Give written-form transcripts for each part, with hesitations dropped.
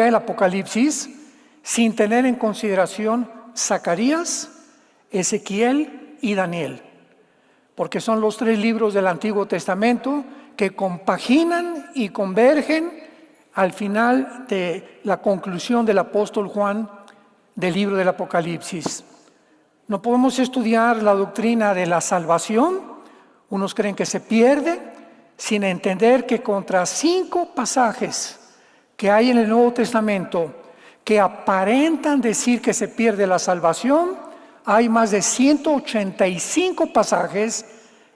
el Apocalipsis sin tener en consideración Zacarías, Ezequiel y Daniel, porque son los 3 libros del Antiguo Testamento que compaginan y convergen al final de la conclusión del apóstol Juan del libro del Apocalipsis. No podemos estudiar la doctrina de la salvación, unos creen que se pierde, sin entender que contra 5 pasajes que hay en el Nuevo Testamento que aparentan decir que se pierde la salvación, hay más de 185 pasajes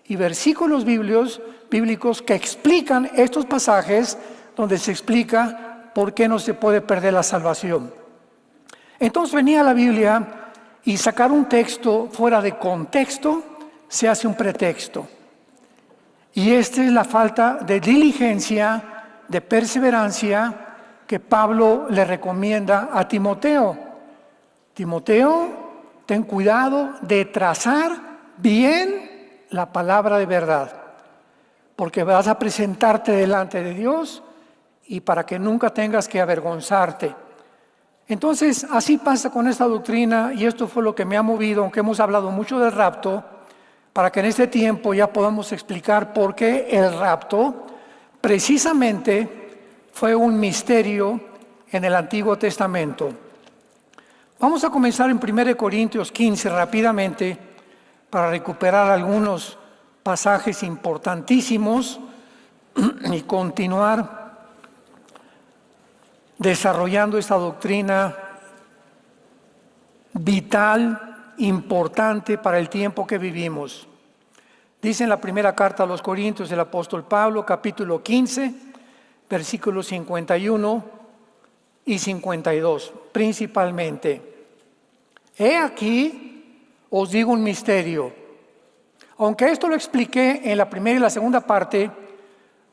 y versículos bíblicos que explican estos pasajes donde se explica por qué no se puede perder la salvación. Entonces venía la Biblia y sacar un texto fuera de contexto se hace un pretexto. Y esta es la falta de diligencia, de perseverancia que Pablo le recomienda a Timoteo. Timoteo, ten cuidado de trazar bien la palabra de verdad, porque vas a presentarte delante de Dios y para que nunca tengas que avergonzarte. Entonces, así pasa con esta doctrina, y esto fue lo que me ha movido, aunque hemos hablado mucho del rapto, para que en este tiempo ya podamos explicar por qué el rapto precisamente fue un misterio en el Antiguo Testamento. Vamos a comenzar en 1 Corintios 15 rápidamente para recuperar algunos pasajes importantísimos y continuar desarrollando esta doctrina vital, importante para el tiempo que vivimos. Dice en la primera carta a los Corintios el apóstol Pablo, capítulo 15, versículos 51 y 52, principalmente. He aquí, os digo un misterio. Aunque esto lo expliqué en la primera y la segunda parte,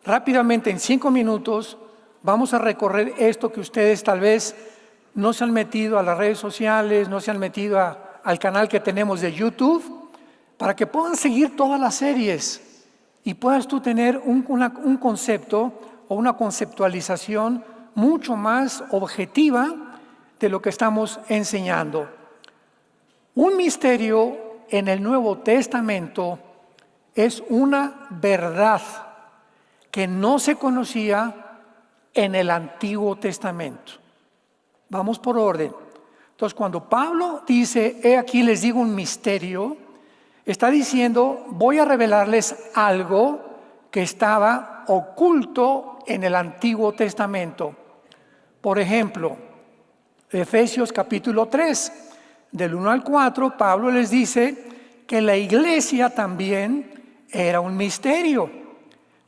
rápidamente en 5 minutos vamos a recorrer esto que ustedes tal vez no se han metido a las redes sociales, no se han metido al canal que tenemos de YouTube, para que puedan seguir todas las series y puedas tú tener un concepto o una conceptualización mucho más objetiva de lo que estamos enseñando. Un misterio en el Nuevo Testamento es una verdad que no se conocía en el Antiguo Testamento. Vamos por orden. Entonces, cuando Pablo dice, he aquí les digo un misterio, está diciendo, voy a revelarles algo que estaba oculto en el Antiguo Testamento. Por ejemplo, Efesios capítulo 3, del 1 al 4, Pablo les dice que la iglesia también era un misterio.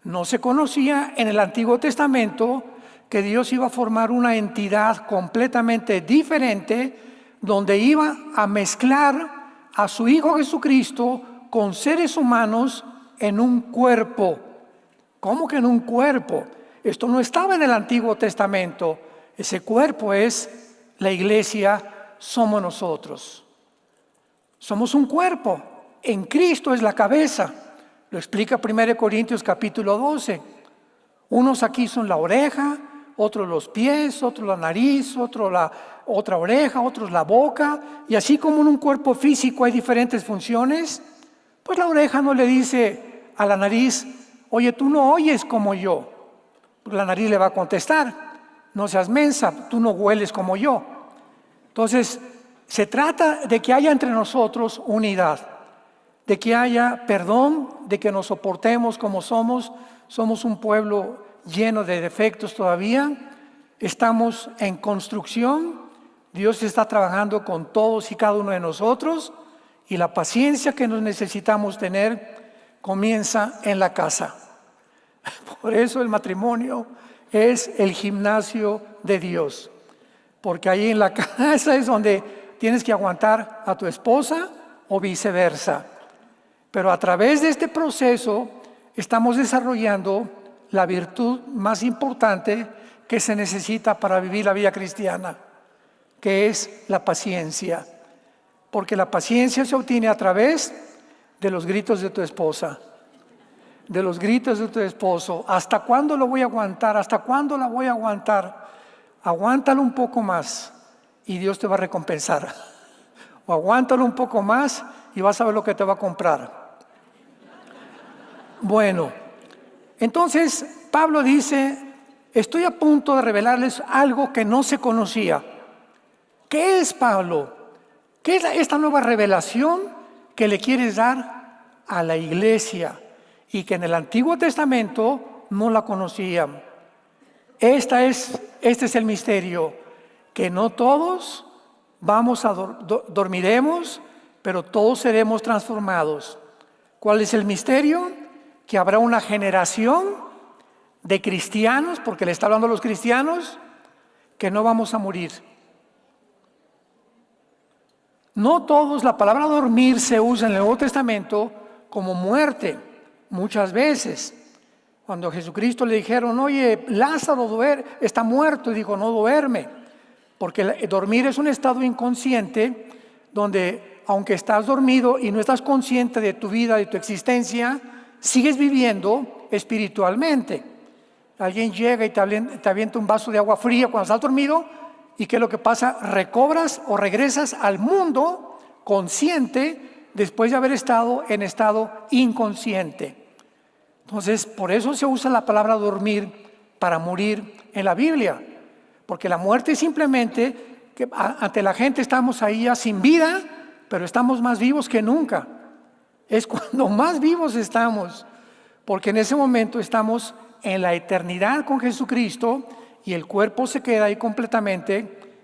No se conocía en el Antiguo Testamento que Dios iba a formar una entidad completamente diferente, donde iba a mezclar a su Hijo Jesucristo con seres humanos en un cuerpo. ¿Cómo que en un cuerpo? Esto no estaba en el Antiguo Testamento. Ese cuerpo es la iglesia, somos nosotros. Somos un cuerpo. En Cristo es la cabeza. Lo explica 1 Corintios capítulo 12. Unos aquí son la oreja, otros los pies, otros la nariz, otro la otra oreja, otros la boca. Y así como en un cuerpo físico hay diferentes funciones, pues la oreja no le dice a la nariz, oye, tú no oyes como yo. La nariz le va a contestar, no seas mensa, tú no hueles como yo. Entonces, se trata de que haya entre nosotros unidad, de que haya perdón, de que nos soportemos como somos. Somos un pueblo lleno de defectos todavía, estamos en construcción, Dios está trabajando con todos y cada uno de nosotros, y la paciencia que nos necesitamos tener comienza en la casa. Por eso el matrimonio es el gimnasio de Dios, porque ahí en la casa es donde tienes que aguantar a tu esposa o viceversa. Pero a través de este proceso estamos desarrollando la virtud más importante que se necesita para vivir la vida cristiana, que es la paciencia. Porque la paciencia se obtiene a través de los gritos de tu esposa, de los gritos de tu esposo. ¿Hasta cuándo lo voy a aguantar? ¿Hasta cuándo la voy a aguantar? aguántalo un poco más y Dios te va a recompensar. O aguántalo un poco más y vas a ver lo que te va a comprar. Bueno, entonces Pablo dice, estoy a punto de revelarles algo que no se conocía. ¿Qué es, Pablo? ¿Qué es esta nueva revelación que le quieres dar a la iglesia y que en el Antiguo Testamento no la conocían? Este es el misterio, que no todos dormiremos, pero todos seremos transformados. ¿Cuál es el misterio? Que habrá una generación de cristianos, porque le está hablando a los cristianos, que no vamos a morir. No todos, la palabra dormir se usa en el Nuevo Testamento como muerte, muchas veces. Cuando a Jesucristo le dijeron, oye, Lázaro está muerto, y dijo, no duerme, porque dormir es un estado inconsciente donde, aunque estás dormido y no estás consciente de tu vida, de tu existencia, sigues viviendo espiritualmente. Alguien llega y te avienta un vaso de agua fría cuando estás dormido, ¿y qué es lo que pasa? Recobras o regresas al mundo consciente después de haber estado en estado inconsciente. Entonces, por eso se usa la palabra dormir para morir en la Biblia, porque la muerte es simplemente que ante la gente estamos ahí ya sin vida, pero estamos más vivos que nunca. Es cuando más vivos estamos, porque en ese momento estamos en la eternidad con Jesucristo y el cuerpo se queda ahí completamente.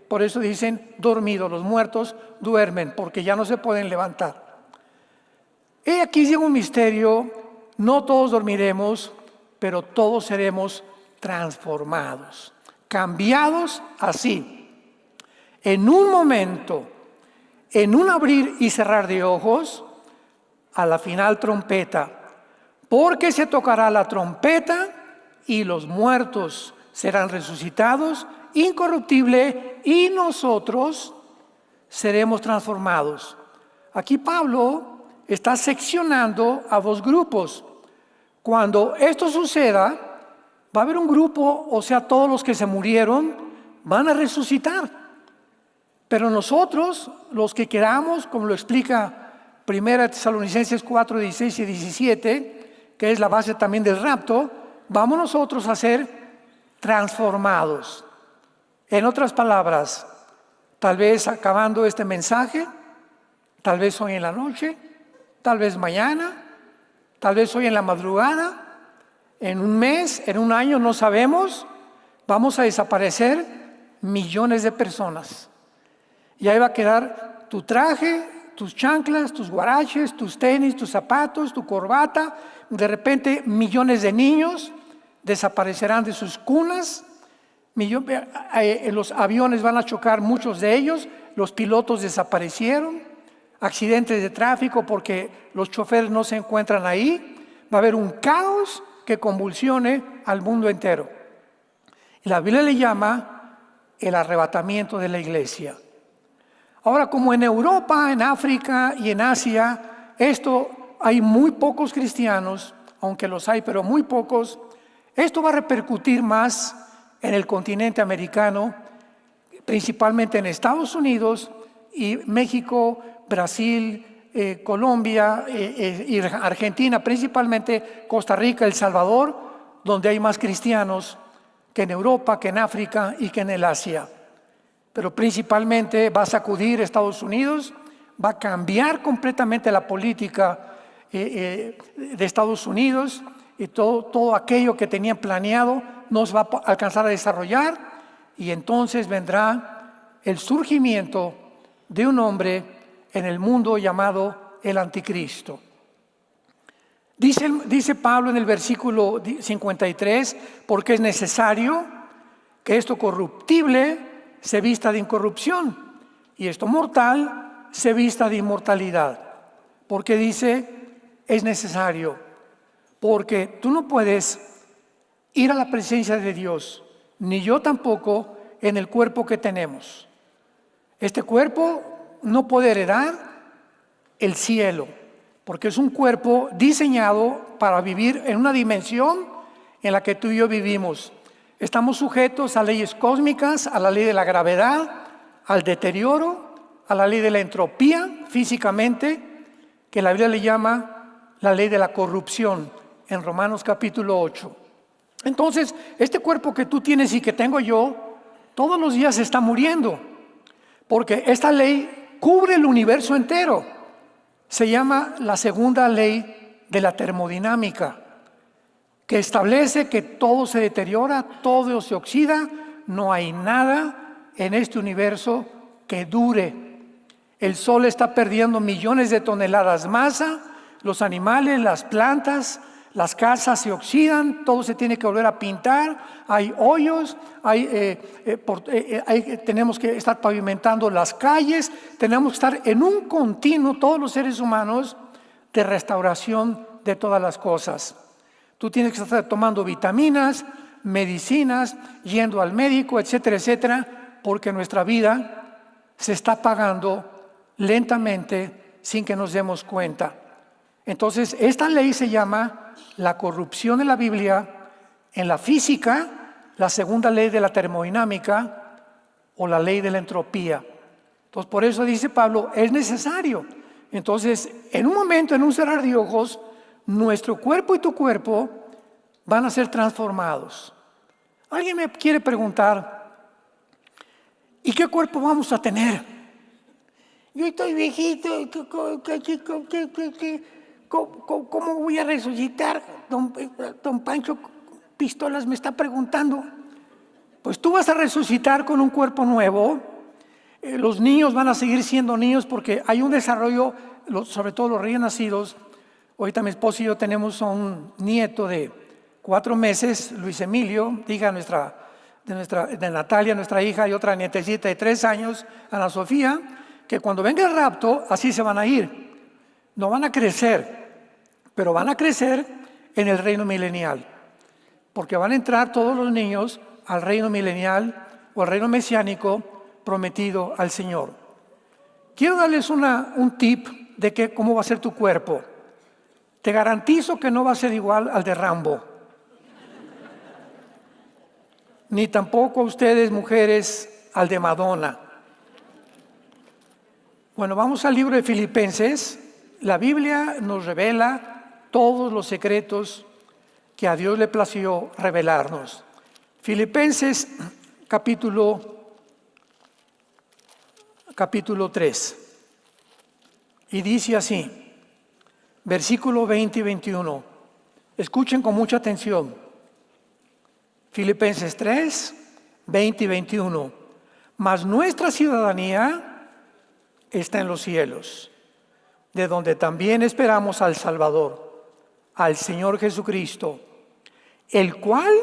Por eso dicen dormidos, los muertos duermen, porque ya no se pueden levantar. He aquí llega un misterio. No todos dormiremos, pero todos seremos transformados, cambiados así. En un momento, en un abrir y cerrar de ojos, a la final trompeta, porque se tocará la trompeta y los muertos serán resucitados, incorruptible, y nosotros seremos transformados. Aquí Pablo está seccionando a dos grupos. Cuando esto suceda, va a haber un grupo, o sea, todos los que se murieron van a resucitar. Pero nosotros, los que queramos, como lo explica 1 Tesalonicenses 4, 16 y 17, que es la base también del rapto, vamos nosotros a ser transformados. En otras palabras, tal vez acabando este mensaje, tal vez hoy en la noche, tal vez mañana, tal vez hoy en la madrugada, en un mes, en un año, no sabemos, vamos a desaparecer millones de personas. Y ahí va a quedar tu traje, tus chanclas, tus guaraches, tus tenis, tus zapatos, tu corbata. De repente millones de niños desaparecerán de sus cunas. Los aviones van a chocar, muchos de ellos, los pilotos desaparecieron. Accidentes de tráfico porque los choferes no se encuentran ahí. Va a haber un caos que convulsione al mundo entero. Y la Biblia le llama el arrebatamiento de la iglesia. Ahora, como en Europa, en África y en Asia, hay muy pocos cristianos, aunque los hay, pero muy pocos. Esto va a repercutir más en el continente americano, principalmente en Estados Unidos y México, Brasil, Colombia y Argentina, principalmente Costa Rica, El Salvador, donde hay más cristianos que en Europa, que en África y que en el Asia. Pero principalmente va a sacudir Estados Unidos, va a cambiar completamente la política de Estados Unidos, y todo aquello que tenían planeado no se va a alcanzar a desarrollar, y entonces vendrá el surgimiento de un hombre en el mundo llamado el anticristo. Dice Pablo en el versículo 53, porque es necesario que esto corruptible se vista de incorrupción y esto mortal se vista de inmortalidad. Porque dice, es necesario, porque tú no puedes ir a la presencia de Dios, ni yo tampoco, en el cuerpo que tenemos. Este cuerpo no puede heredar el cielo, porque es un cuerpo diseñado para vivir en una dimensión en la que tú y yo vivimos. Estamos sujetos a leyes cósmicas, a la ley de la gravedad, al deterioro, a la ley de la entropía físicamente, que la Biblia le llama la ley de la corrupción en Romanos capítulo 8. Entonces, este cuerpo que tú tienes y que tengo yo, todos los días está muriendo, porque esta ley cubre el universo entero. Se llama la segunda ley de la termodinámica, que establece que todo se deteriora, todo se oxida, no hay nada en este universo que dure. El sol está perdiendo millones de toneladas de masa, los animales, las plantas, las casas se oxidan, todo se tiene que volver a pintar, hay hoyos, tenemos que estar pavimentando las calles, tenemos que estar en un continuo, todos los seres humanos, de restauración de todas las cosas. Tú tienes que estar tomando vitaminas, medicinas, yendo al médico, etcétera, etcétera, porque nuestra vida se está apagando lentamente sin que nos demos cuenta. Entonces, esta ley se llama la corrupción en la Biblia, en la física, la segunda ley de la termodinámica o la ley de la entropía. Entonces, por eso dice Pablo, es necesario. Entonces, en un momento, en un cerrar de ojos, nuestro cuerpo y tu cuerpo van a ser transformados. Alguien me quiere preguntar, ¿y qué cuerpo vamos a tener? Yo estoy viejito, ¿cómo voy a resucitar? Don Pancho Pistolas me está preguntando. Pues tú vas a resucitar con un cuerpo nuevo. Los niños van a seguir siendo niños porque hay un desarrollo, sobre todo los recién nacidos. Ahorita mi esposo y yo tenemos un nieto de 4 meses, Luis Emilio, hija de Natalia, nuestra hija, y otra nietecita de 3 años, Ana Sofía, que cuando venga el rapto, así se van a ir. No van a crecer, pero van a crecer en el reino milenial, porque van a entrar todos los niños al reino milenial o al reino mesiánico prometido al Señor. Quiero darles un tip de cómo va a ser tu cuerpo. Te garantizo que no va a ser igual al de Rambo. Ni tampoco a ustedes, mujeres, al de Madonna. Bueno, vamos al libro de Filipenses. La Biblia nos revela todos los secretos que a Dios le plació revelarnos. Filipenses capítulo 3. Y dice así. Versículo 20 y 21. Escuchen con mucha atención. Filipenses 3, 20 y 21. Mas nuestra ciudadanía está en los cielos, de donde también esperamos al Salvador, al Señor Jesucristo, el cual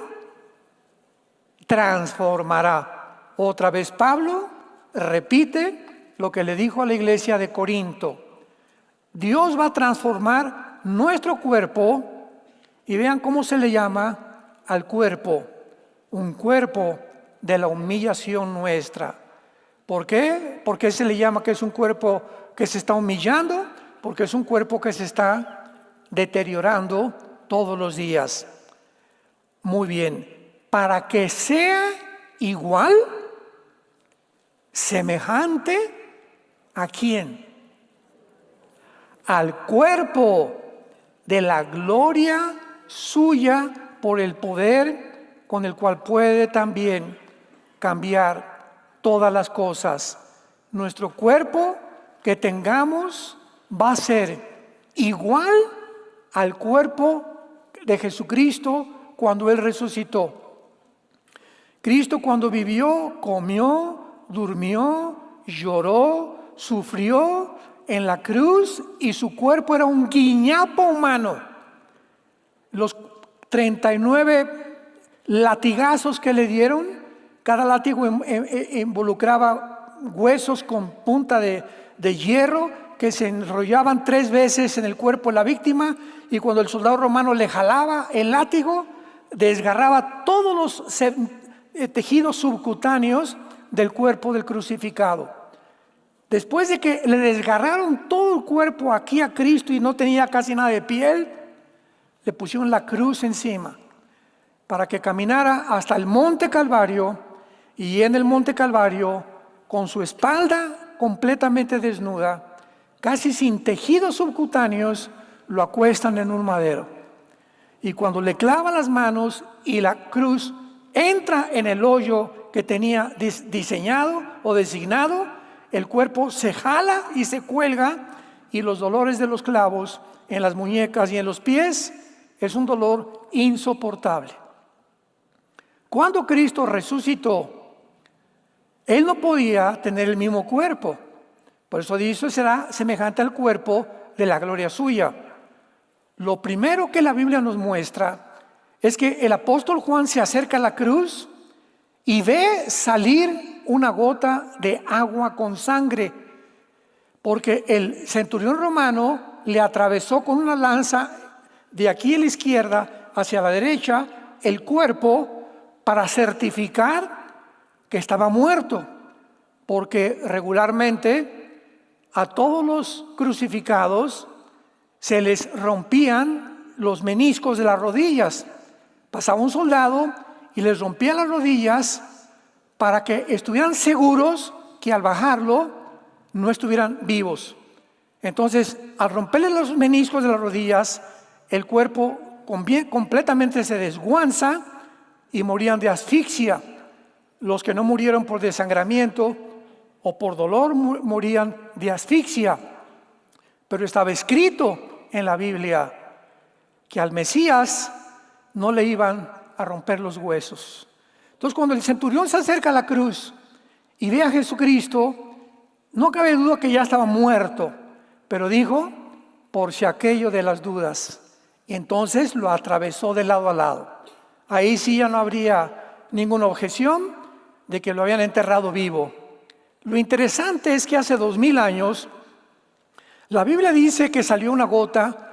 transformará. Otra vez Pablo repite lo que le dijo a la iglesia de Corinto. Dios va a transformar nuestro cuerpo y vean cómo se le llama al cuerpo, un cuerpo de la humillación nuestra. ¿Por qué? ¿Por qué se le llama que es un cuerpo que se está humillando? Porque es un cuerpo que se está deteriorando todos los días. Muy bien, para que sea igual, semejante, ¿a quién? Al cuerpo de la gloria suya por el poder con el cual puede también cambiar todas las cosas. Nuestro cuerpo que tengamos va a ser igual al cuerpo de Jesucristo cuando Él resucitó. Cristo cuando vivió, comió, durmió, lloró, sufrió en la cruz y su cuerpo era un guiñapo humano. Los 39 latigazos que le dieron, cada látigo involucraba huesos con punta de hierro que se enrollaban 3 veces en el cuerpo de la víctima, y cuando el soldado romano le jalaba el látigo, desgarraba todos los tejidos subcutáneos del cuerpo del crucificado. Después de que le desgarraron todo el cuerpo aquí a Cristo y no tenía casi nada de piel, le pusieron la cruz encima. para que caminara hasta el monte Calvario, y en el monte Calvario, con su espalda completamente desnuda, casi sin tejidos subcutáneos, lo acuestan en un madero. Y cuando le clavan las manos y la cruz entra en el hoyo que tenía diseñado o designado, el cuerpo se jala y se cuelga, y los dolores de los clavos en las muñecas y en los pies es un dolor insoportable. Cuando Cristo resucitó, Él no podía tener el mismo cuerpo. Por eso dice, será semejante al cuerpo de la gloria suya. Lo primero que la Biblia nos muestra es que el apóstol Juan se acerca a la cruz y ve salir una gota de agua con sangre, porque el centurión romano le atravesó con una lanza de aquí a la izquierda hacia la derecha el cuerpo para certificar que estaba muerto, porque regularmente a todos los crucificados se les rompían los meniscos de las rodillas. Pasaba un soldado y les rompía las rodillas para que estuvieran seguros que al bajarlo no estuvieran vivos. Entonces, al romperle los meniscos de las rodillas, el cuerpo completamente se desguanza y morían de asfixia. Los que no murieron por desangramiento o por dolor morían de asfixia. Pero estaba escrito en la Biblia que al Mesías no le iban a romper los huesos. Entonces, cuando el centurión se acerca a la cruz y ve a Jesucristo, no cabe duda que ya estaba muerto, pero dijo, por si aquello de las dudas. Y entonces lo atravesó de lado a lado. Ahí sí ya no habría ninguna objeción de que lo habían enterrado vivo. Lo interesante es que hace 2000 años, la Biblia dice que salió una gota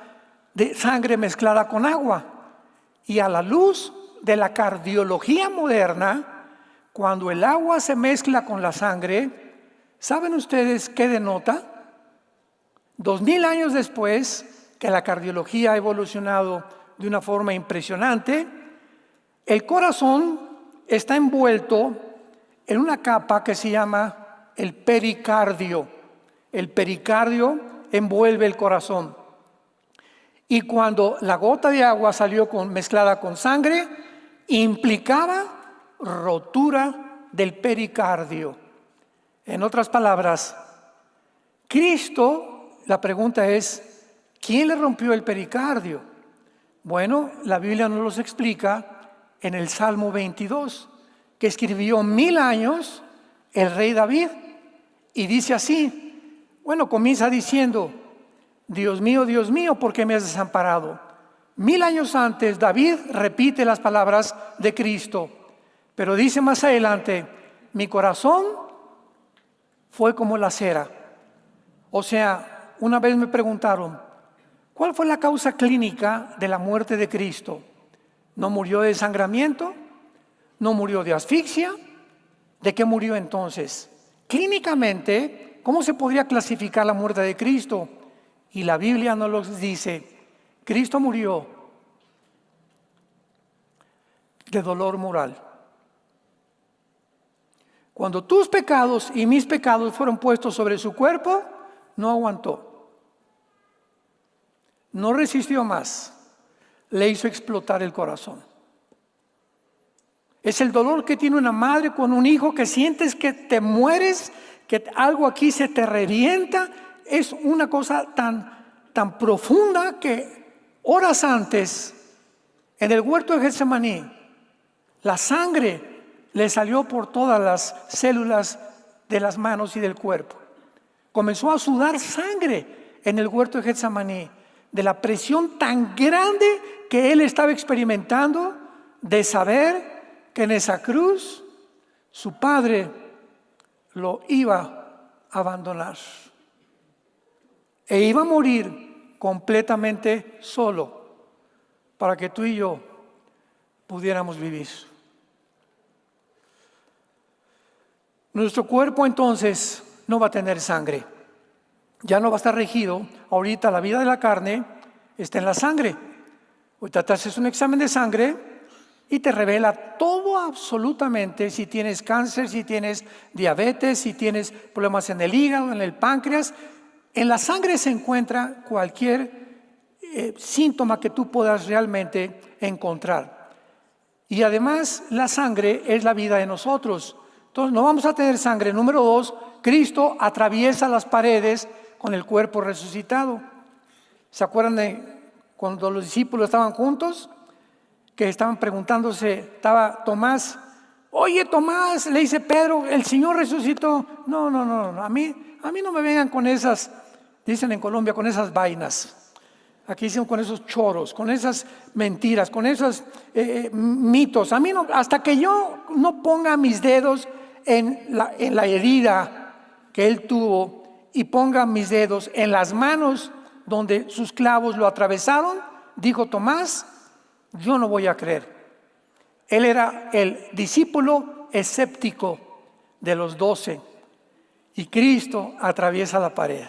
de sangre mezclada con agua. Y a la luz de la cardiología moderna, cuando el agua se mezcla con la sangre, ¿saben ustedes qué denota? 2000 años después, que la cardiología ha evolucionado de una forma impresionante, el corazón está envuelto en una capa que se llama el pericardio. El pericardio envuelve el corazón. Y cuando la gota de agua salió mezclada con sangre, implicaba rotura del pericardio. En otras palabras, Cristo, la pregunta es, ¿quién le rompió el pericardio? Bueno, la Biblia nos los explica en el Salmo 22, que escribió 1000 años el rey David, y dice así, bueno, comienza diciendo, Dios mío, ¿por qué me has desamparado? 1000 años antes, David repite las palabras de Cristo, pero dice más adelante, mi corazón fue como la cera. O sea, una vez me preguntaron, ¿cuál fue la causa clínica de la muerte de Cristo? ¿No murió de desangramiento? ¿No murió de asfixia? ¿De qué murió entonces? Clínicamente, ¿cómo se podría clasificar la muerte de Cristo? Y la Biblia nos lo dice, Cristo murió de dolor moral. Cuando tus pecados y mis pecados fueron puestos sobre su cuerpo, no aguantó. No resistió más. Le hizo explotar el corazón. Es el dolor que tiene una madre con un hijo, que sientes que te mueres, que algo aquí se te revienta. Es una cosa tan profunda que horas antes, en el huerto de Getsemaní, la sangre le salió por todas las células de las manos y del cuerpo. Comenzó a sudar sangre en el huerto de Getsemaní, de la presión tan grande que él estaba experimentando de saber que en esa cruz su padre lo iba a abandonar e iba a morir completamente solo para que tú y yo pudiéramos vivir. Nuestro cuerpo entonces no va a tener sangre, ya no va a estar regido. Ahorita la vida de la carne está en la sangre. Ahorita te haces un examen de sangre y te revela todo absolutamente, si tienes cáncer, si tienes diabetes, si tienes problemas en el hígado, en el páncreas. En la sangre se encuentra cualquier síntoma que tú puedas realmente encontrar. Y además la sangre es la vida de nosotros. Entonces no vamos a tener sangre. Número 2, Cristo atraviesa las paredes con el cuerpo resucitado. ¿Se acuerdan de cuando los discípulos estaban juntos? Que estaban preguntándose, estaba Tomás, oye Tomás, le dice Pedro, el Señor resucitó. No, a mí no me vengan con esas, dicen en Colombia, con esas vainas. Aquí dicen con esos choros, con esas mentiras, con esos mitos. A mí no, hasta que yo no ponga mis dedos en la herida que él tuvo y ponga mis dedos en las manos donde sus clavos lo atravesaron, dijo Tomás, yo no voy a creer. Él era el discípulo escéptico de los 12 y Cristo atraviesa la pared.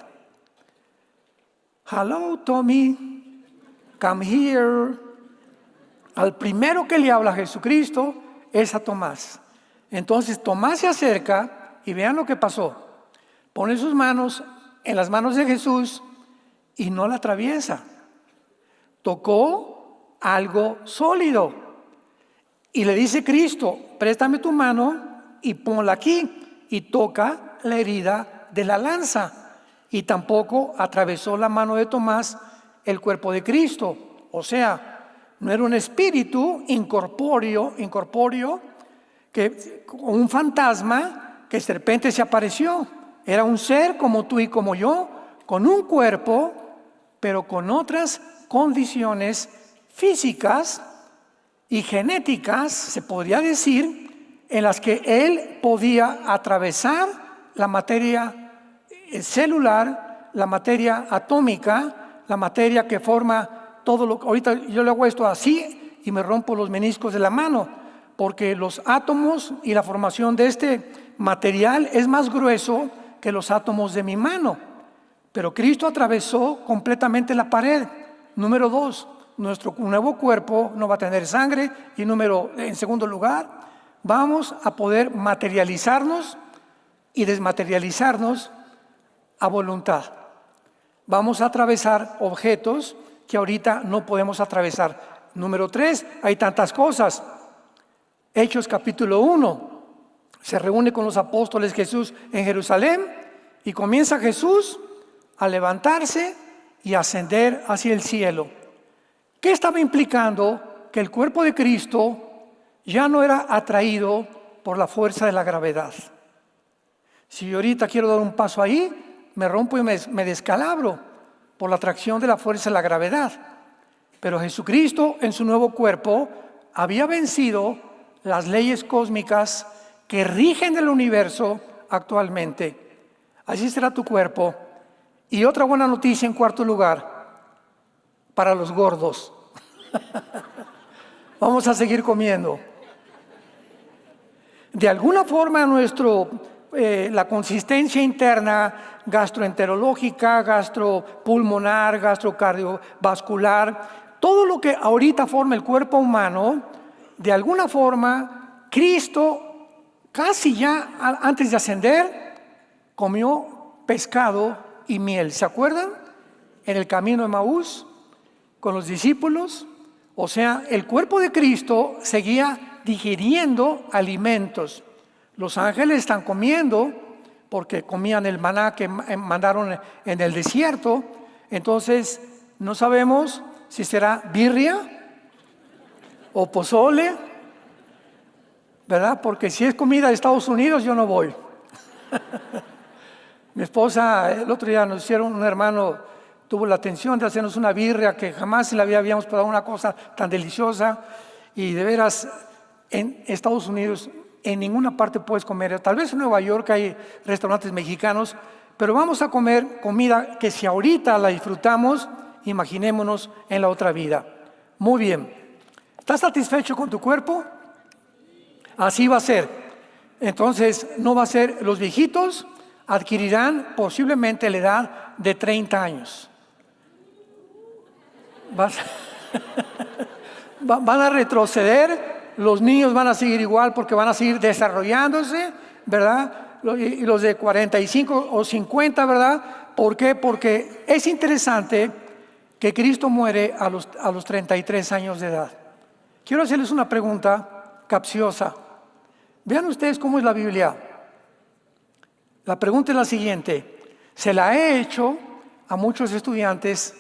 Hello, Tommy, come here. Al primero que le habla Jesucristo es a Tomás. Entonces Tomás se acerca y vean lo que pasó. Pone sus manos en las manos de Jesús y no la atraviesa. Tocó algo sólido y le dice Cristo, préstame tu mano y ponla aquí, y toca la herida de la lanza. Y tampoco atravesó la mano de Tomás el cuerpo de Cristo. O sea, no era un espíritu incorpóreo, que un fantasma que de repente se apareció. Era un ser como tú y como yo, con un cuerpo, pero con otras condiciones físicas y genéticas, se podría decir, en las que él podía atravesar la materia celular, la materia atómica, la materia que forma todo lo que... Ahorita yo le hago esto así y me rompo los meniscos de la mano, porque los átomos y la formación de este material es más grueso que los átomos de mi mano. Pero Cristo atravesó completamente la pared. Número 2, nuestro nuevo cuerpo no va a tener sangre. Y en segundo lugar, vamos a poder materializarnos y desmaterializarnos a voluntad. Vamos a atravesar objetos que ahorita no podemos atravesar. Número 3, hay tantas cosas. Hechos capítulo 1, se reúne con los apóstoles Jesús en Jerusalén y comienza Jesús a levantarse y ascender hacia el cielo. ¿Qué estaba implicando? Que el cuerpo de Cristo ya no era atraído por la fuerza de la gravedad. Si yo ahorita quiero dar un paso ahí, me rompo y me descalabro por la atracción de la fuerza de la gravedad. Pero Jesucristo en su nuevo cuerpo había vencido las leyes cósmicas que rigen el universo actualmente. Así será tu cuerpo. Y otra buena noticia en cuarto lugar, para los gordos. Vamos a seguir comiendo. De alguna forma la consistencia interna, gastroenterológica, gastropulmonar, gastrocardiovascular, todo lo que ahorita forma el cuerpo humano, de alguna forma, Cristo casi ya antes de ascender, comió pescado y miel. ¿Se acuerdan? En el camino de Emaús, con los discípulos. O sea, el cuerpo de Cristo seguía digiriendo alimentos. Los ángeles están comiendo porque comían el maná que mandaron en el desierto. Entonces, no sabemos si será birria o pozole, ¿verdad? Porque si es comida de Estados Unidos, yo no voy. Mi esposa, el otro día nos hicieron, un hermano tuvo la atención de hacernos una birria que jamás en la vida habíamos probado una cosa tan deliciosa. Y de veras, en Estados Unidos, en ninguna parte puedes comer. Tal vez en Nueva York hay restaurantes mexicanos, pero vamos a comer comida que si ahorita la disfrutamos, imaginémonos en la otra vida. Muy bien. ¿Estás satisfecho con tu cuerpo? Así va a ser. Entonces, no va a ser, los viejitos adquirirán posiblemente la edad de 30 años. Van a retroceder los niños van a seguir igual porque van a seguir desarrollándose, ¿verdad? Y los de 45 o 50, ¿verdad? ¿Por qué? Porque es interesante que Cristo muere a los 33 años de edad. Quiero hacerles una pregunta capciosa. Vean ustedes cómo es la Biblia. La pregunta es la siguiente. Se la he hecho a muchos estudiantes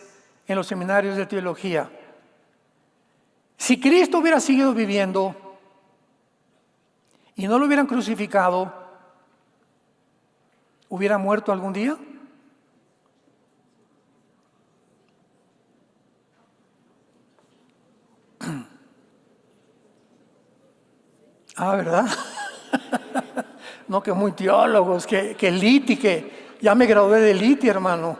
en los seminarios de teología. Si Cristo hubiera seguido viviendo y no lo hubieran crucificado, ¿hubiera muerto algún día? Ah, ¿verdad? No, que muy teólogos, que Liti, que ya me gradué de Liti, hermano.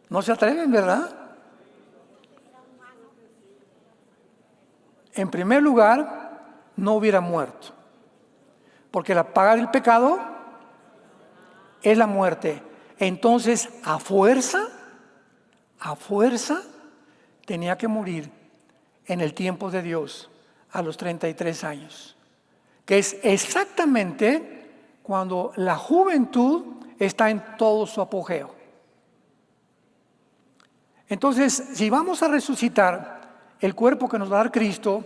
No se atreven, ¿verdad? En primer lugar, no hubiera muerto, porque la paga del pecado es la muerte. Entonces, a fuerza, tenía que morir en el tiempo de Dios, a los 33 años, que es exactamente cuando la juventud está en todo su apogeo. Entonces, si vamos a resucitar, el cuerpo que nos va a dar Cristo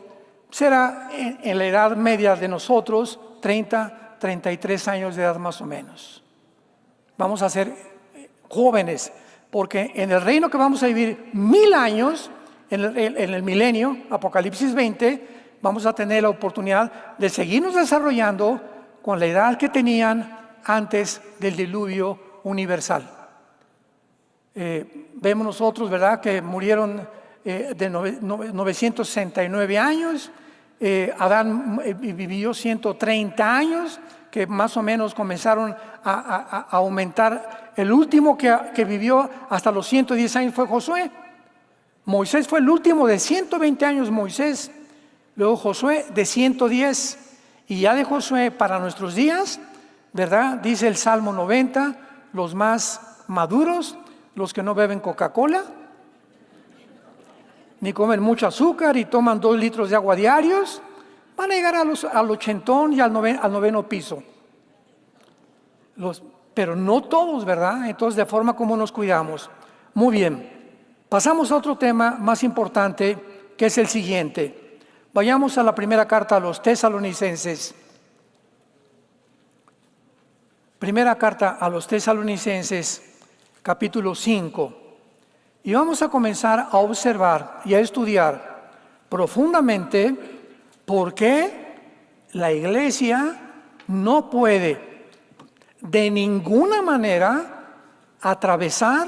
será en la edad media de nosotros, 30, 33 años de edad más o menos. Vamos a ser jóvenes, porque en el reino que vamos a vivir 1000 años, en el milenio, Apocalipsis 20, vamos a tener la oportunidad de seguirnos desarrollando con la edad que tenían antes del diluvio universal. Vemos nosotros, ¿verdad?, que murieron de 969 años. Adán vivió 130 años, que más o menos comenzaron a aumentar. El último que vivió hasta los 110 años fue Josué. Moisés fue el último de 120 años, Moisés. Luego Josué de 110. Y ya de Josué para nuestros días, ¿verdad? Dice el Salmo 90, los más maduros, los que no beben Coca-Cola, ni comen mucho azúcar y toman 2 litros de agua diarios, van a llegar al 80 y al noveno piso. Pero no todos, ¿verdad? Entonces, de forma como nos cuidamos. Muy bien. Pasamos a otro tema más importante, que es el siguiente. Vayamos a la primera carta a los Tesalonicenses. Primera carta a los Tesalonicenses, capítulo 5. Y vamos a comenzar a observar y a estudiar profundamente por qué la iglesia no puede de ninguna manera atravesar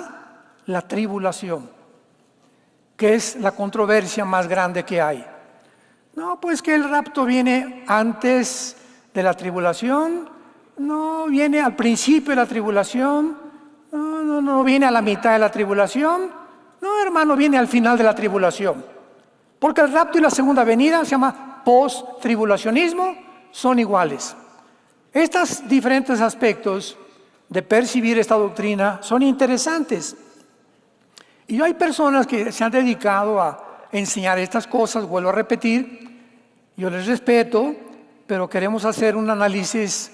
la tribulación, que es la controversia más grande que hay. No, pues que el rapto viene antes de la tribulación, no viene al principio de la tribulación, no viene a la mitad de la tribulación, no, hermano, viene al final de la tribulación. Porque el rapto y la segunda venida se llama post-tribulacionismo, son iguales. Estos diferentes aspectos de percibir esta doctrina son interesantes. Y hay personas que se han dedicado a enseñar estas cosas, vuelvo a repetir, yo les respeto, pero queremos hacer un análisis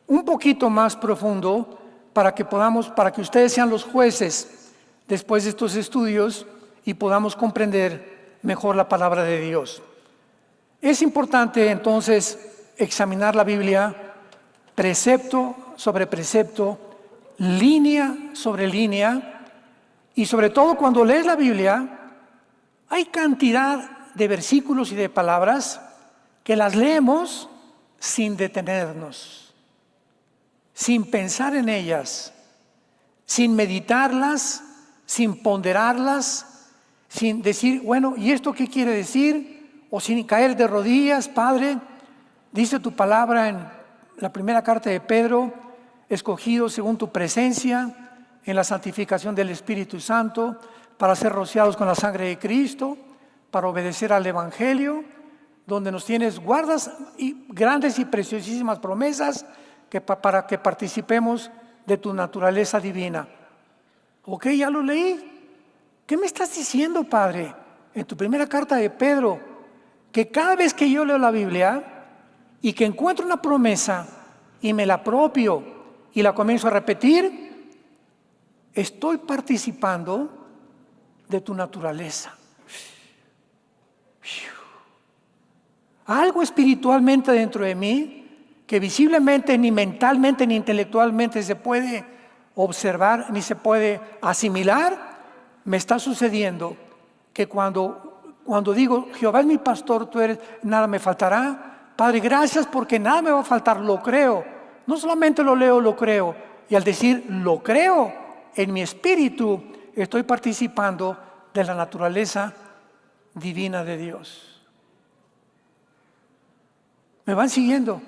un poquito más profundo para que ustedes sean los jueces después de estos estudios y podamos comprender mejor la palabra de Dios. Es importante entonces examinar la Biblia precepto sobre precepto, línea sobre línea. Y sobre todo cuando lees la Biblia, hay cantidad de versículos y de palabras que las leemos sin detenernos, sin pensar en ellas, sin meditarlas, sin ponderarlas, sin decir, bueno, ¿y esto qué quiere decir? O sin caer de rodillas, Padre, dice tu palabra en la primera carta de Pedro, escogidos según tu presencia, en la santificación del Espíritu Santo, para ser rociados con la sangre de Cristo, para obedecer al Evangelio, donde nos tienes guardas y grandes y preciosísimas promesas para que participemos de tu naturaleza divina. Ok, ya lo leí. ¿Qué me estás diciendo, Padre? en tu primera carta de Pedro, que cada vez que yo leo la Biblia y que encuentro una promesa y me la apropio y la comienzo a repetir, estoy participando de tu naturaleza. Algo espiritualmente dentro de mí que visiblemente, ni mentalmente, ni intelectualmente se puede observar, ni se puede asimilar, me está sucediendo que cuando digo, Jehová es mi pastor, tú eres, nada me faltará. Padre, gracias porque nada me va a faltar, lo creo. No solamente lo leo, lo creo. Y al decir lo creo, en mi espíritu estoy participando de la naturaleza divina de Dios. ¿Me van siguiendo?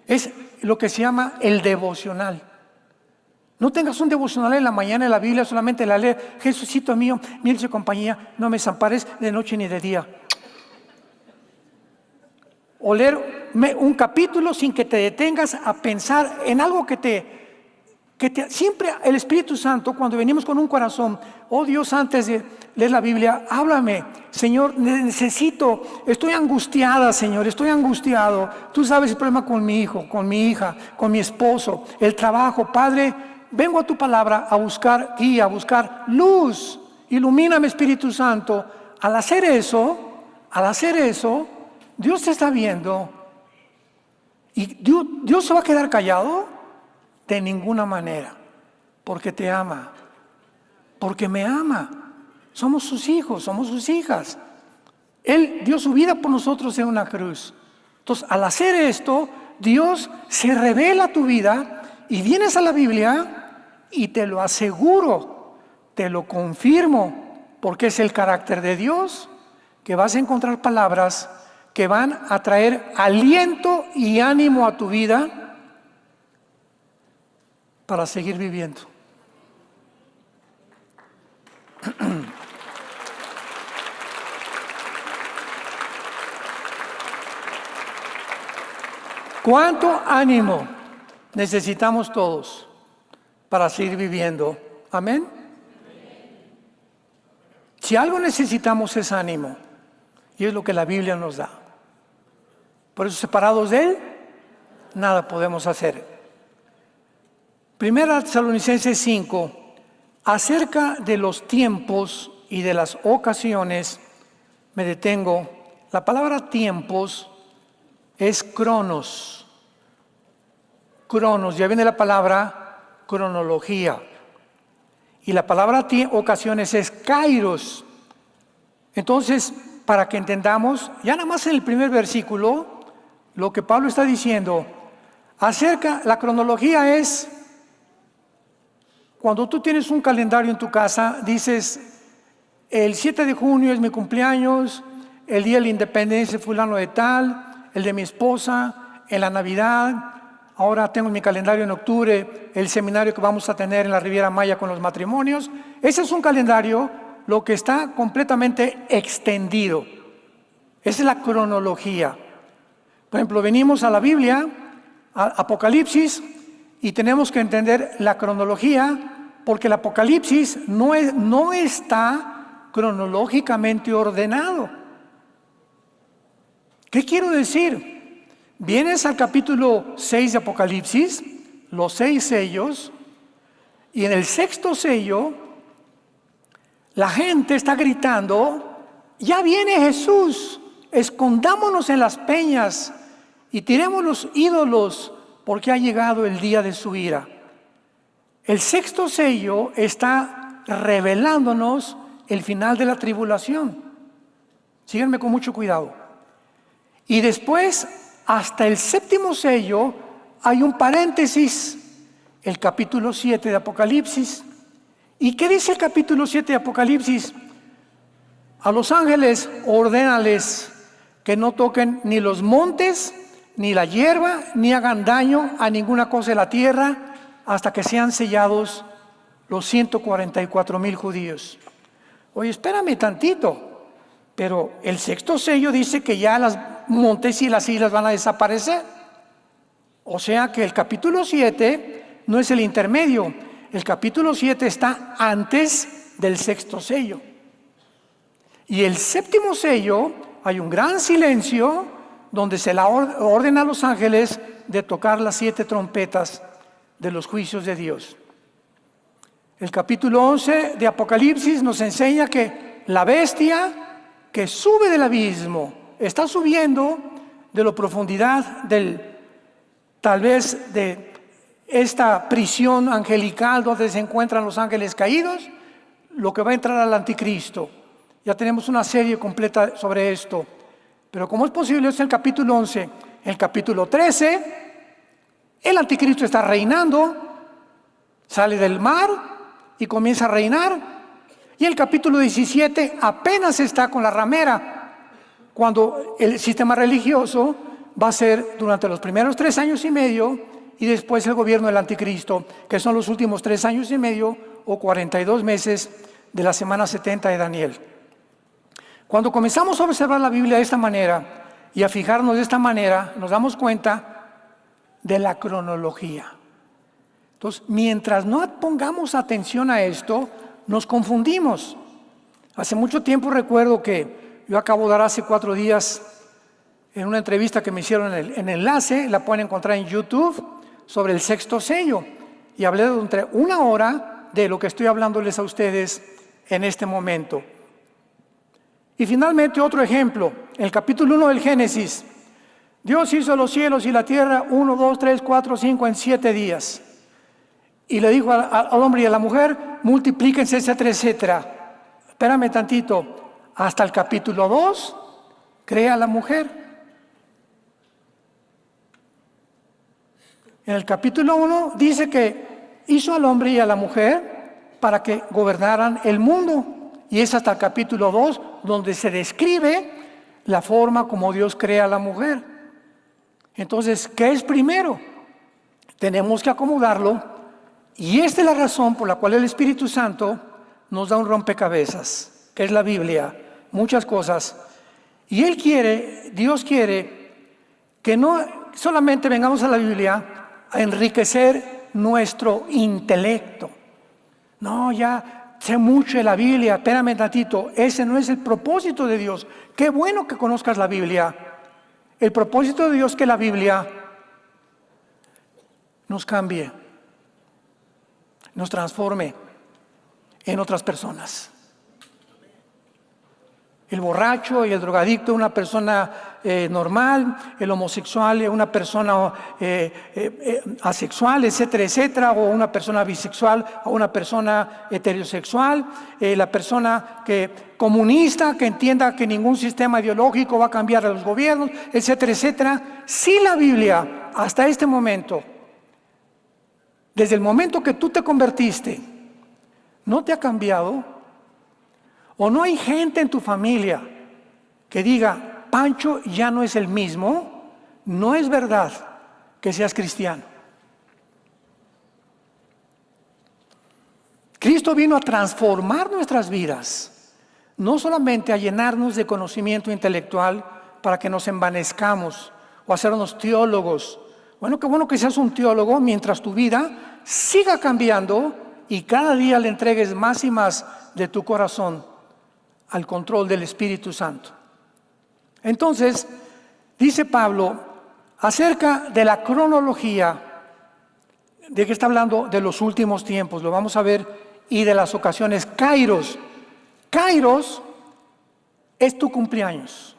Es lo que se llama el devocional. No tengas un devocional en la mañana en la Biblia, solamente la lees. Jesucito mío, mi dulce compañía, no me desampares de noche ni de día. O leer un capítulo sin que te detengas a pensar en algo siempre el Espíritu Santo, cuando venimos con un corazón, oh Dios, antes de leer la Biblia, háblame, Señor, necesito, estoy angustiada, Señor, estoy angustiado. Tú sabes el problema con mi hijo, con mi hija, con mi esposo, el trabajo. Padre, vengo a tu palabra a buscar guía, a buscar luz. Ilumíname, Espíritu Santo. Al hacer eso, Dios te está viendo. ¿Y Dios se va a quedar callado? De ninguna manera, porque te ama, porque me ama. Somos sus hijos, somos sus hijas. Él dio su vida por nosotros en una cruz. Entonces, al hacer esto, Dios se revela a tu vida y vienes a la Biblia y te lo aseguro, te lo confirmo, porque es el carácter de Dios, que vas a encontrar palabras que van a traer aliento y ánimo a tu vida para seguir viviendo. ¿Cuánto ánimo necesitamos todos para seguir viviendo? Amén. Si algo necesitamos es ánimo, y es lo que la Biblia nos da. Por eso, separados de Él, nada podemos hacer. Primera Tesalonicenses 5, acerca de los tiempos y de las ocasiones, me detengo. La palabra tiempos es cronos. Cronos, ya viene la palabra cronología. Y la palabra ocasiones es kairos. Entonces, para que entendamos, ya nada más en el primer versículo, lo que Pablo está diciendo, la cronología es, cuando tú tienes un calendario en tu casa, dices, el 7 de junio es mi cumpleaños, el día de la independencia fulano de tal, el de mi esposa, en la Navidad, ahora tengo en mi calendario en octubre el seminario que vamos a tener en la Riviera Maya con los matrimonios. Ese es un calendario, lo que está completamente extendido. Esa es la cronología. Por ejemplo, venimos a la Biblia, a Apocalipsis, y tenemos que entender la cronología, porque el Apocalipsis no está cronológicamente ordenado. ¿Qué quiero decir? Vienes al capítulo 6 de Apocalipsis, los 6 sellos, y en el 6º sello, la gente está gritando, ya viene Jesús, escondámonos en las peñas y tiremos los ídolos, porque ha llegado el día de su ira. El 6º sello está revelándonos el final de la tribulación. Síganme con mucho cuidado. Y después, hasta el 7º sello, hay un paréntesis, el capítulo 7 de Apocalipsis. ¿Y qué dice el capítulo 7 de Apocalipsis? A los ángeles, ordénales que no toquen ni los montes, ni la hierba, ni hagan daño a ninguna cosa de la tierra, hasta que sean sellados los 144,000 judíos. Oye, espérame tantito, pero el 6º sello dice que ya los montes y las islas van a desaparecer. O sea que el capítulo 7 no es el intermedio, el capítulo 7 está antes del 6º sello. Y el séptimo sello, hay un gran silencio donde se la ordena a los ángeles de tocar las 7 trompetas de los juicios de Dios. El capítulo 11 de Apocalipsis nos enseña que la bestia que sube del abismo está subiendo de la profundidad tal vez de esta prisión angelical donde se encuentran los ángeles caídos, lo que va a entrar al anticristo. Ya tenemos una serie completa sobre esto. Pero ¿cómo es posible? Es el capítulo 11. El capítulo 13, el anticristo está reinando, sale del mar y comienza a reinar. Y el capítulo 17 apenas está con la ramera, cuando el sistema religioso va a ser durante los primeros 3 años y medio y después el gobierno del anticristo, que son los últimos 3 años y medio o 42 meses de la semana 70 de Daniel. Cuando comenzamos a observar la Biblia de esta manera y a fijarnos de esta manera, nos damos cuenta de la cronología. Entonces, mientras no pongamos atención a esto, nos confundimos. Hace mucho tiempo recuerdo que yo acabo de dar hace 4 días en una entrevista que me hicieron en Enlace, la pueden encontrar en YouTube, sobre el 6º sello. Y hablé durante 1 hora de lo que estoy hablándoles a ustedes en este momento. Y finalmente otro ejemplo, el capítulo 1 del Génesis. Dios hizo los cielos y la tierra 1, 2, 3, 4, 5 en 7 días. Y le dijo al hombre y a la mujer, multiplíquense, etcétera, etcétera. Espérame tantito, hasta el capítulo 2, crea a la mujer. En el capítulo 1 dice que hizo al hombre y a la mujer para que gobernaran el mundo. Y es hasta el capítulo 2 donde se describe la forma como Dios crea a la mujer. Entonces, ¿qué es primero? Tenemos que acomodarlo. Y esta es la razón por la cual el Espíritu Santo nos da un rompecabezas, que es la Biblia, muchas cosas. Y Dios quiere que no solamente vengamos a la Biblia a enriquecer nuestro intelecto. No, ya sé mucho de la Biblia, espérame tantito, ese no es el propósito de Dios. Qué bueno que conozcas la Biblia. El propósito de Dios es que la Biblia nos cambie, nos transforme en otras personas. El borracho y el drogadicto, una persona normal, el homosexual, una persona asexual, etcétera, etcétera, o una persona bisexual, o una persona heterosexual, la persona comunista que entienda que ningún sistema ideológico va a cambiar a los gobiernos, etcétera, etcétera. Si la Biblia, hasta este momento, desde el momento que tú te convertiste, no te ha cambiado, o no hay gente en tu familia que diga, Pancho ya no es el mismo, no es verdad que seas cristiano. Cristo vino a transformar nuestras vidas, no solamente a llenarnos de conocimiento intelectual para que nos envanezcamos o hacernos teólogos. Bueno, qué bueno que seas un teólogo mientras tu vida siga cambiando y cada día le entregues más y más de tu corazón al control del Espíritu Santo. Entonces, dice Pablo acerca de la cronología, de que está hablando de los últimos tiempos, lo vamos a ver, y de las ocasiones. Kairos es tu cumpleaños.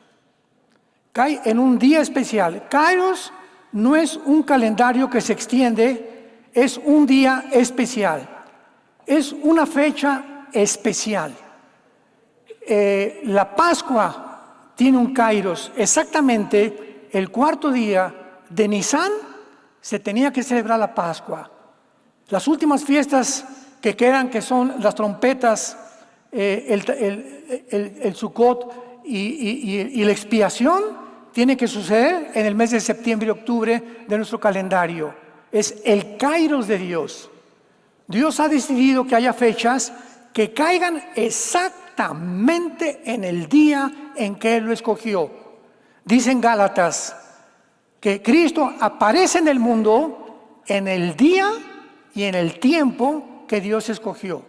Cae en un día especial. Kairos no es un calendario que se extiende, es un día especial. Es una fecha especial. La Pascua tiene un Kairos. Exactamente el 4º día de Nisan se tenía que celebrar la Pascua. Las últimas fiestas que quedan, que son las trompetas, el Sukkot y la expiación, tiene que suceder en el mes de septiembre y octubre de nuestro calendario. Es el Kairos de Dios. Dios ha decidido que haya fechas que caigan exactamente en el día en que Él lo escogió. Dice en Gálatas que Cristo aparece en el mundo en el día y en el tiempo que Dios escogió.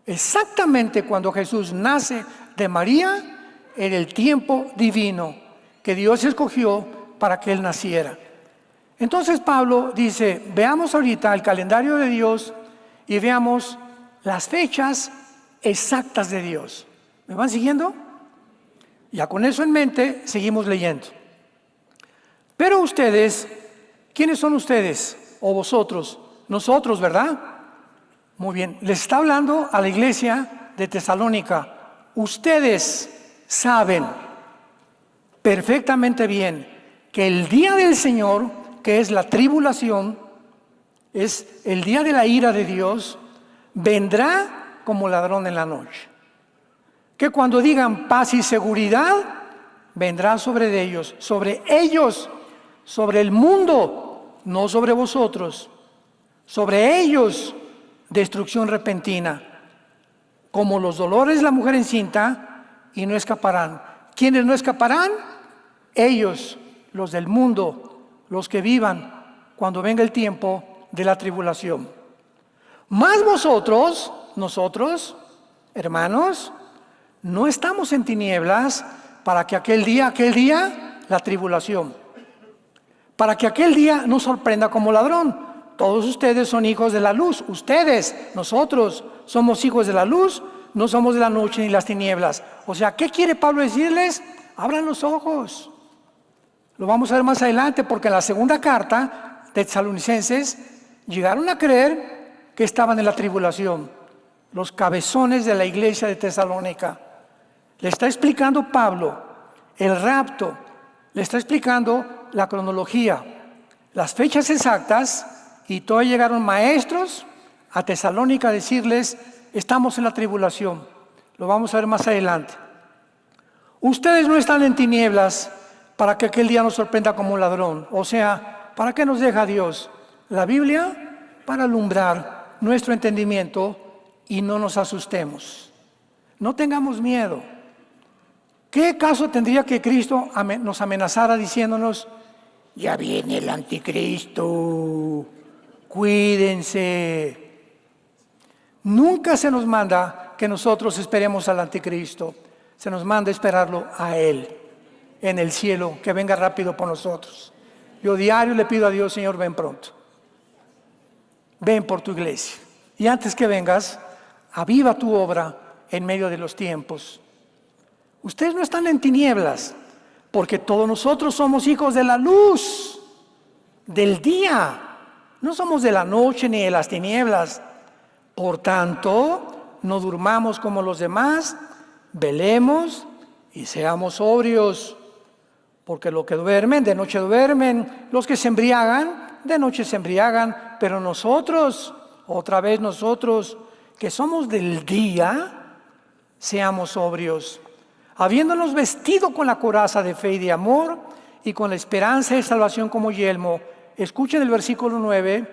Exactamente cuando Jesús nace de María en el tiempo divino que Dios escogió para que Él naciera. Entonces Pablo dice, veamos ahorita el calendario de Dios y veamos las fechas exactas de Dios. ¿Me van siguiendo? Ya con eso en mente, seguimos leyendo. Pero ustedes, ¿quiénes son ustedes? O vosotros, nosotros, ¿verdad? Muy bien, les está hablando a la iglesia de Tesalónica. Ustedes saben perfectamente bien que el día del Señor, que es la tribulación, es el día de la ira de Dios, vendrá como ladrón en la noche. Que cuando digan paz y seguridad, vendrá sobre ellos, sobre el mundo, no sobre vosotros, sobre ellos destrucción repentina, como los dolores de la mujer encinta, y no escaparán. ¿Quiénes no escaparán? Ellos, los del mundo, los que vivan cuando venga el tiempo de la tribulación. Mas vosotros, nosotros, hermanos, no estamos en tinieblas para que aquel día, la tribulación, para que aquel día nos sorprenda como ladrón. Todos ustedes son hijos de la luz. Ustedes, nosotros, somos hijos de la luz, no somos de la noche ni las tinieblas. O sea, ¿qué quiere Pablo decirles? Abran los ojos. Lo vamos a ver más adelante, porque en la segunda carta de Tesalonicenses llegaron a creer que estaban en la tribulación. Los cabezones de la iglesia de Tesalónica. Le está explicando Pablo el rapto, le está explicando la cronología, las fechas exactas, y todavía llegaron maestros a Tesalónica a decirles, estamos en la tribulación. Lo vamos a ver más adelante. Ustedes no están en tinieblas para que aquel día nos sorprenda como un ladrón. O sea, ¿para qué nos deja Dios? La Biblia para alumbrar nuestro entendimiento y no nos asustemos. No tengamos miedo. ¿Qué caso tendría que Cristo nos amenazara diciéndonos, ya viene el anticristo, cuídense? Nunca se nos manda que nosotros esperemos al anticristo. Se nos manda esperarlo a Él en el cielo, que venga rápido por nosotros. Yo diario le pido a Dios, Señor, ven pronto. Ven por tu iglesia. Y antes que vengas, aviva tu obra en medio de los tiempos. Ustedes no están en tinieblas, porque todos nosotros somos hijos de la luz, del día. No somos de la noche ni de las tinieblas. Por tanto, no durmamos como los demás, velemos y seamos sobrios. Porque los que duermen, de noche duermen. Los que se embriagan, de noche se embriagan. Pero nosotros, otra vez nosotros, que somos del día, seamos sobrios. Habiéndonos vestido con la coraza de fe y de amor, y con la esperanza de salvación como yelmo. Escuchen el versículo 9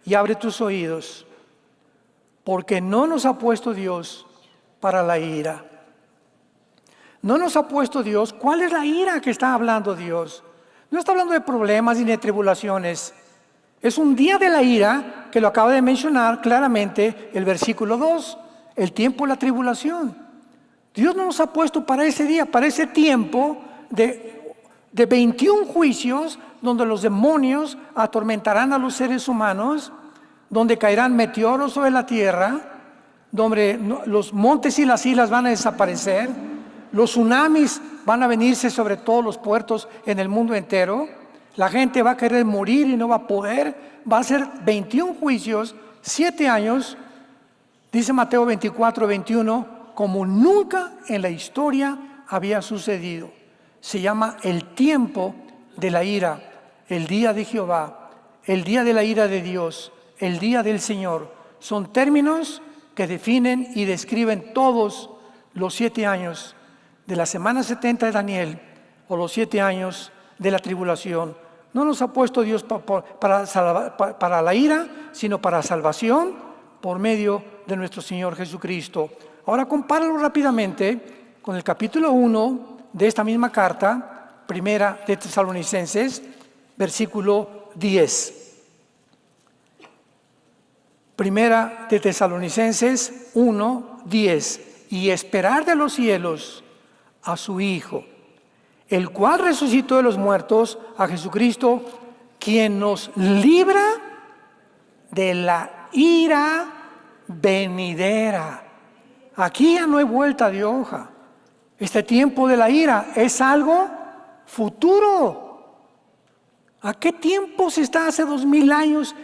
y abre tus oídos. Porque no nos ha puesto Dios para la ira. No nos ha puesto Dios. ¿Cuál es la ira que está hablando Dios? No está hablando de problemas ni de tribulaciones. Es un día de la ira que lo acaba de mencionar claramente el versículo 2, el tiempo de la tribulación. Dios no nos ha puesto para ese día, para ese tiempo de 21 juicios donde los demonios atormentarán a los seres humanos, donde caerán meteoros sobre la tierra, donde los montes y las islas van a desaparecer, los tsunamis van a venirse sobre todos los puertos en el mundo entero, la gente va a querer morir y no va a poder, va a ser 21 juicios, 7 años, dice Mateo 24, 21, como nunca en la historia había sucedido. Se llama el tiempo de la ira, el día de Jehová, el día de la ira de Dios, el día del Señor. Son términos que definen y describen todos los 7 años de la semana 70 de Daniel, o los 7 años de la tribulación. No nos ha puesto Dios para la ira, sino para salvación por medio de nuestro Señor Jesucristo. Ahora compáralo rápidamente con el capítulo 1 de esta misma carta, primera de Tesalonicenses, versículo 10. Primera de Tesalonicenses 1, 10. y esperar de los cielos a su Hijo, el cual resucitó de los muertos, a Jesucristo, quien nos libra de la ira venidera. Aquí ya no hay vuelta de hoja. Este tiempo de la ira es algo futuro. ¿A qué tiempo se está hace 2000 años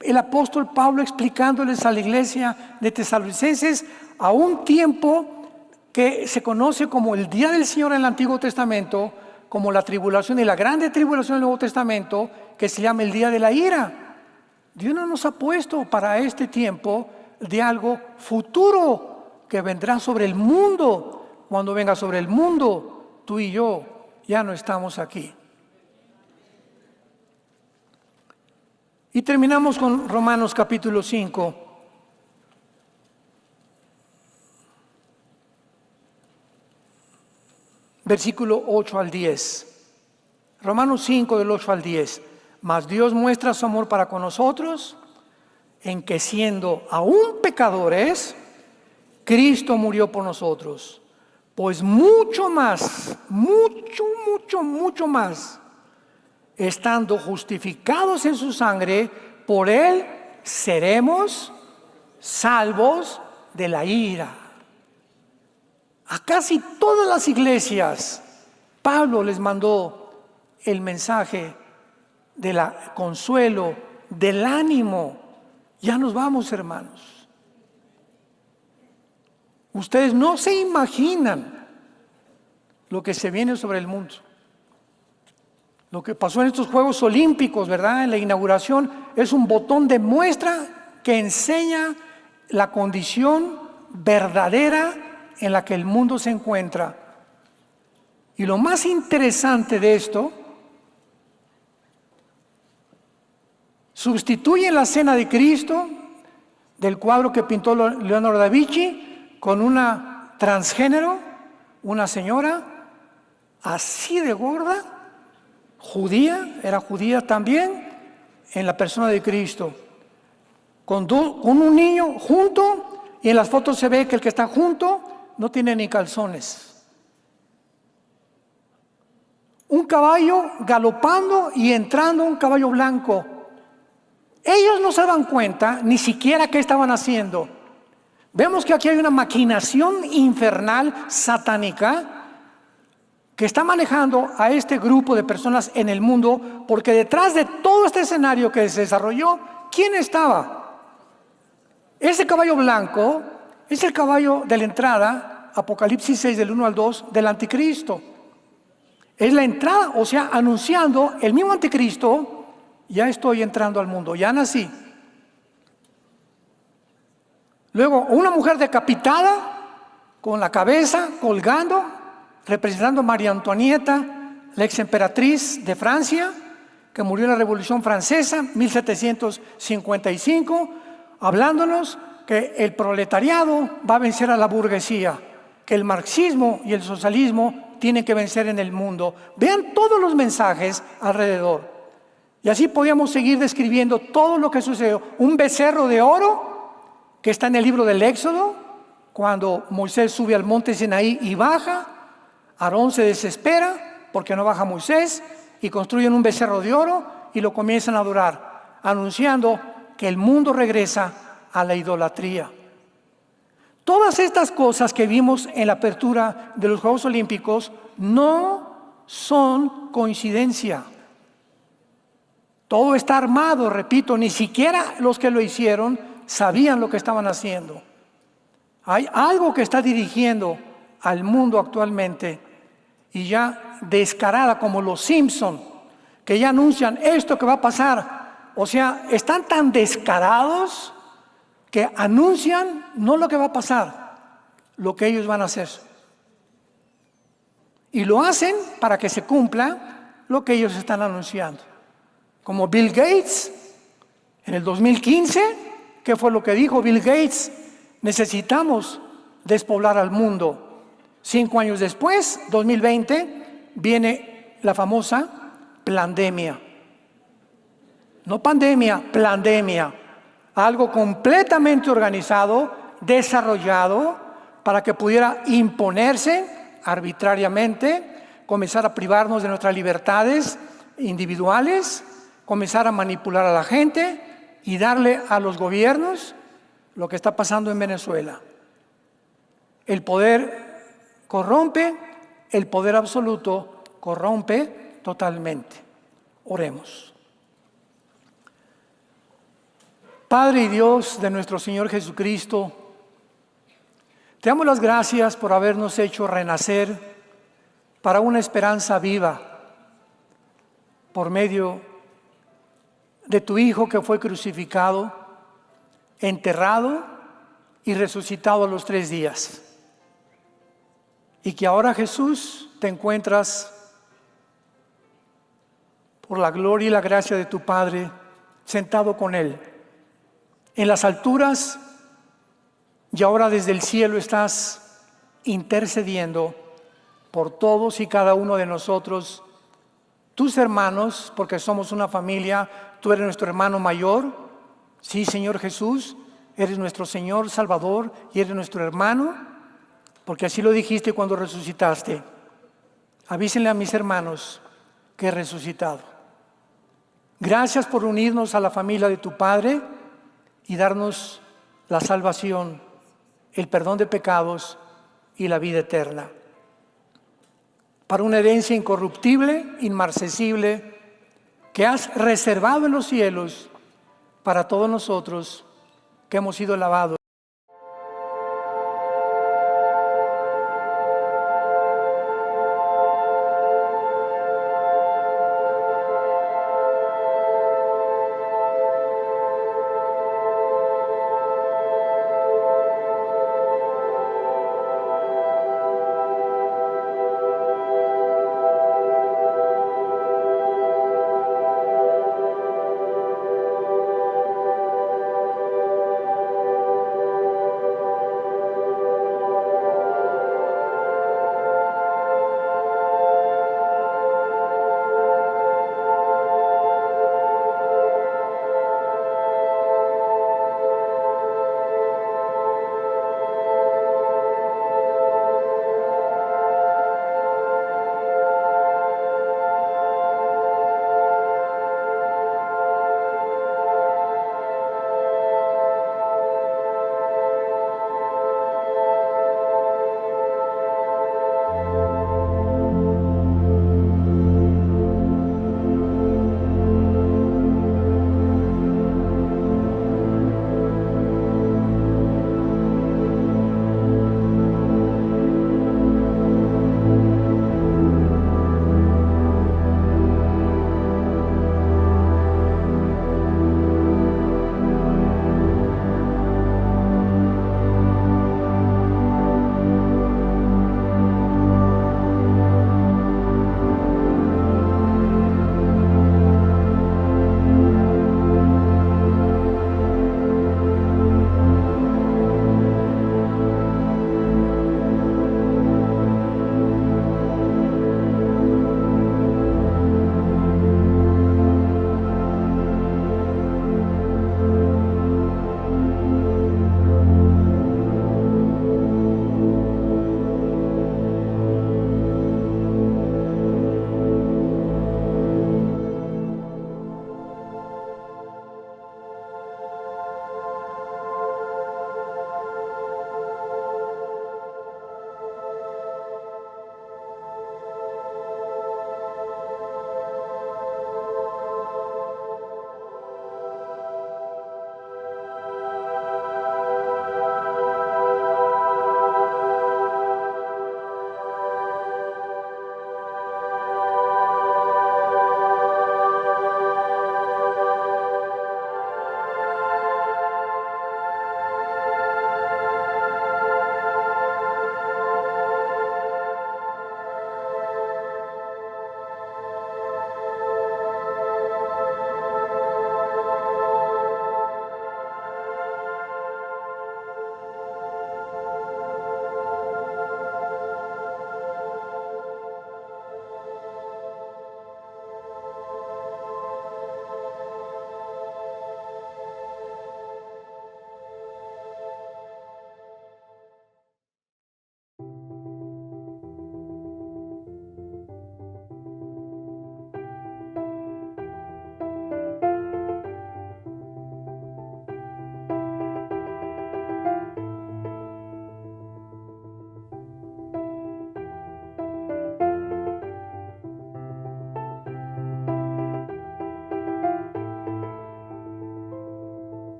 el apóstol Pablo explicándoles a la iglesia de Tesalonicenses? A un tiempo que se conoce como el día del Señor en el Antiguo Testamento, como la tribulación y la grande tribulación del Nuevo Testamento, que se llama el día de la ira. Dios no nos ha puesto para este tiempo de algo futuro que vendrá sobre el mundo. Cuando venga sobre el mundo, tú y yo ya no estamos aquí. Y terminamos con Romanos capítulo 5. Versículo 8 al 10. Romanos 5 del 8 al 10. Mas Dios muestra su amor para con nosotros en que siendo aún pecadores, Cristo murió por nosotros. Pues mucho más, mucho más, estando justificados en su sangre, por Él seremos salvos de la ira. A casi todas las iglesias, Pablo les mandó el mensaje del consuelo, del ánimo. Ya nos vamos, hermanos. Ustedes no se imaginan lo que se viene sobre el mundo. Lo que pasó en estos Juegos Olímpicos, ¿verdad? En la inauguración es un botón de muestra que enseña la condición verdadera en la que el mundo se encuentra. Y lo más interesante de esto, sustituyen la cena de Cristo del cuadro que pintó Leonardo da Vinci con una transgénero, una señora así de gorda, judía, era judía también, en la persona de Cristo, con un niño junto, y en las fotos se ve que el que está junto no tiene ni calzones. Un caballo galopando y entrando un caballo blanco. Ellos no se daban cuenta ni siquiera qué estaban haciendo. Vemos que aquí hay una maquinación infernal satánica que está manejando a este grupo de personas en el mundo, porque detrás de todo este escenario que se desarrolló, ¿quién estaba? Ese caballo blanco es el caballo de la entrada, Apocalipsis 6 del 1 al 2, del anticristo. Es la entrada, o sea, anunciando el mismo anticristo: ya estoy entrando al mundo, ya nací. Luego, una mujer decapitada, con la cabeza colgando, representando a María Antonieta, la ex emperatriz de Francia, que murió en la Revolución Francesa, 1755, hablándonos que el proletariado va a vencer a la burguesía, que el marxismo y el socialismo tienen que vencer en el mundo. Vean todos los mensajes alrededor. Y así podíamos seguir describiendo todo lo que sucedió. Un becerro de oro que está en el libro del Éxodo, cuando Moisés sube al monte Sinaí y baja, Aarón se desespera porque no baja Moisés y construyen un becerro de oro y lo comienzan a adorar, anunciando que el mundo regresa a la idolatría. Todas estas cosas que vimos en la apertura de los Juegos Olímpicos no son coincidencia. Todo está armado, repito, ni siquiera los que lo hicieron sabían lo que estaban haciendo. Hay algo que está dirigiendo al mundo actualmente, y ya descarada, como los Simpson, que ya anuncian esto que va a pasar. O sea, están tan descarados que anuncian no lo que va a pasar, lo que ellos van a hacer. Y lo hacen para que se cumpla lo que ellos están anunciando. Como Bill Gates, en el 2015, ¿qué fue lo que dijo Bill Gates? Necesitamos despoblar al mundo. 5 años después, 2020, viene la famosa plandemia. No pandemia, plandemia. Algo completamente organizado, desarrollado para que pudiera imponerse arbitrariamente, comenzar a privarnos de nuestras libertades individuales, comenzar a manipular a la gente y darle a los gobiernos lo que está pasando en Venezuela. El poder corrompe, el poder absoluto corrompe totalmente. Oremos. Padre y Dios de nuestro Señor Jesucristo, te damos las gracias por habernos hecho renacer para una esperanza viva por medio de tu Hijo que fue crucificado, enterrado y resucitado a los 3 días. Y que ahora, Jesús, te encuentras por la gloria y la gracia de tu Padre sentado con Él en las alturas, y ahora desde el cielo estás intercediendo por todos y cada uno de nosotros, tus hermanos, porque somos una familia. Tú eres nuestro hermano mayor, sí, Señor Jesús, eres nuestro Señor Salvador y eres nuestro hermano, porque así lo dijiste cuando resucitaste. Avísenle a mis hermanos que he resucitado. Gracias por unirnos a la familia de tu Padre y darnos la salvación, el perdón de pecados y la vida eterna, para una herencia incorruptible, inmarcesible, que has reservado en los cielos para todos nosotros que hemos sido lavados